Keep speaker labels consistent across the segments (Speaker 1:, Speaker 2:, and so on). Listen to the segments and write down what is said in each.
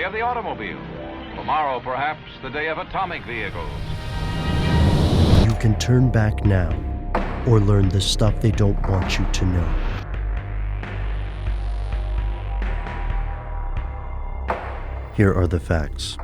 Speaker 1: of the automobile. Tomorrow, perhaps, the day of atomic vehicles.
Speaker 2: You can turn back now, or learn the stuff they don't want you to know. Here are the facts.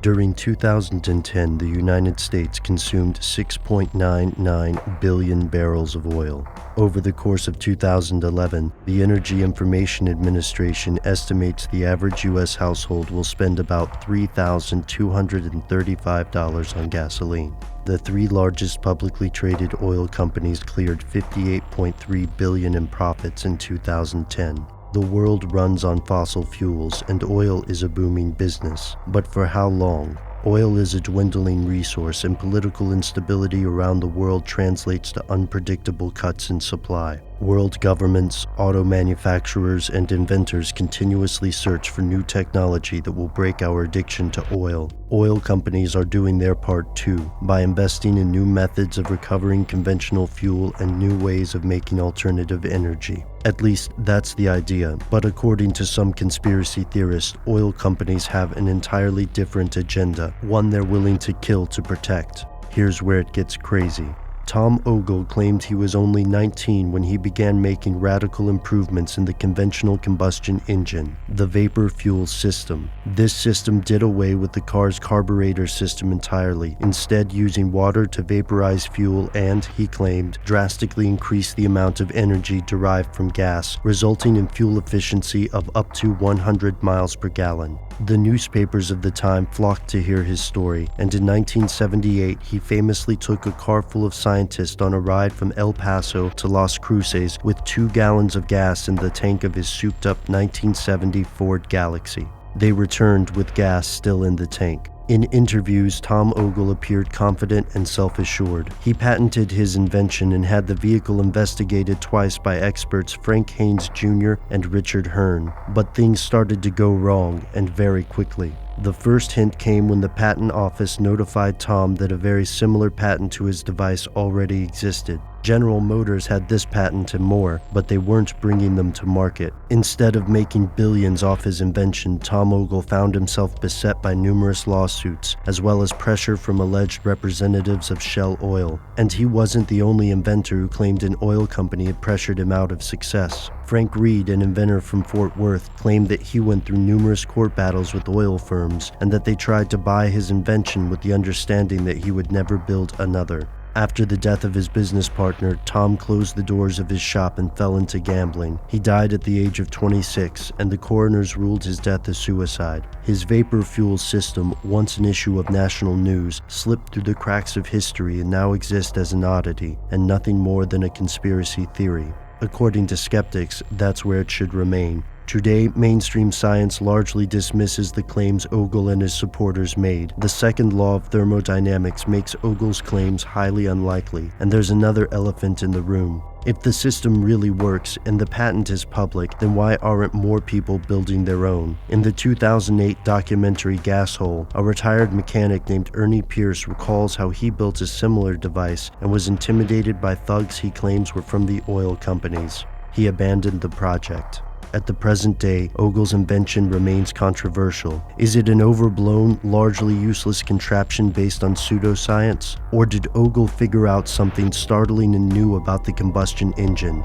Speaker 2: During 2010, the United States consumed 6.99 billion barrels of oil. Over the course of 2011, the Energy Information Administration estimates the average U.S. household will spend about $3,235 on gasoline. The three largest publicly traded oil companies cleared $58.3 billion in profits in 2010. The world runs on fossil fuels, and oil is a booming business. But for how long? Oil is a dwindling resource, and political instability around the world translates to unpredictable cuts in supply. World governments, auto manufacturers, and inventors continuously search for new technology that will break our addiction to oil. Oil companies are doing their part too, by investing in new methods of recovering conventional fuel and new ways of making alternative energy. At least that's the idea, but according to some conspiracy theorists, oil companies have an entirely different agenda, one they're willing to kill to protect. Here's where it gets crazy. Tom Ogle claimed he was only 19 when he began making radical improvements in the conventional combustion engine, the vapor fuel system. This system did away with the car's carburetor system entirely, instead using water to vaporize fuel and, he claimed, drastically increased the amount of energy derived from gas, resulting in fuel efficiency of up to 100 miles per gallon. The newspapers of the time flocked to hear his story, and in 1978 he famously took a car full of scientists on a ride from El Paso to Las Cruces with 2 gallons of gas in the tank of his souped-up 1970 Ford Galaxy. They returned with gas still in the tank. In interviews, Tom Ogle appeared confident and self-assured. He patented his invention and had the vehicle investigated twice by experts Frank Haynes Jr. and Richard Hearn. But things started to go wrong, and very quickly. The first hint came when the patent office notified Tom that a very similar patent to his device already existed. General Motors had this patent and more, but they weren't bringing them to market. Instead of making billions off his invention, Tom Ogle found himself beset by numerous lawsuits, as well as pressure from alleged representatives of Shell Oil. And he wasn't the only inventor who claimed an oil company had pressured him out of success. Frank Reed, an inventor from Fort Worth, claimed that he went through numerous court battles with oil firms and that they tried to buy his invention with the understanding that he would never build another. After the death of his business partner, Tom closed the doors of his shop and fell into gambling. He died at the age of 26, and the coroners ruled his death a suicide. His vapor fuel system, once an issue of national news, slipped through the cracks of history and now exists as an oddity, and nothing more than a conspiracy theory. According to skeptics, that's where it should remain. Today, mainstream science largely dismisses the claims Ogle and his supporters made. The second law of thermodynamics makes Ogle's claims highly unlikely, and there's another elephant in the room. If the system really works and the patent is public, then why aren't more people building their own? In the 2008 documentary Gas Hole, a retired mechanic named Ernie Pierce recalls how he built a similar device and was intimidated by thugs he claims were from the oil companies. He abandoned the project. At the present day, Ogle's invention remains controversial. Is it an overblown, largely useless contraption based on pseudoscience? Or did Ogle figure out something startling and new about the combustion engine?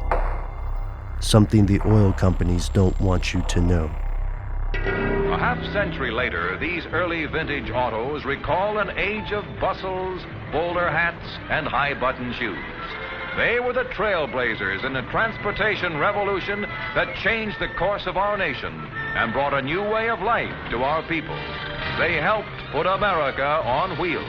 Speaker 2: Something the oil companies don't want you to know.
Speaker 1: A half-century later, these early vintage autos recall an age of bustles, bowler hats, and high-button shoes. They were the trailblazers in the transportation revolution that changed the course of our nation and brought a new way of life to our people. They helped put America on wheels.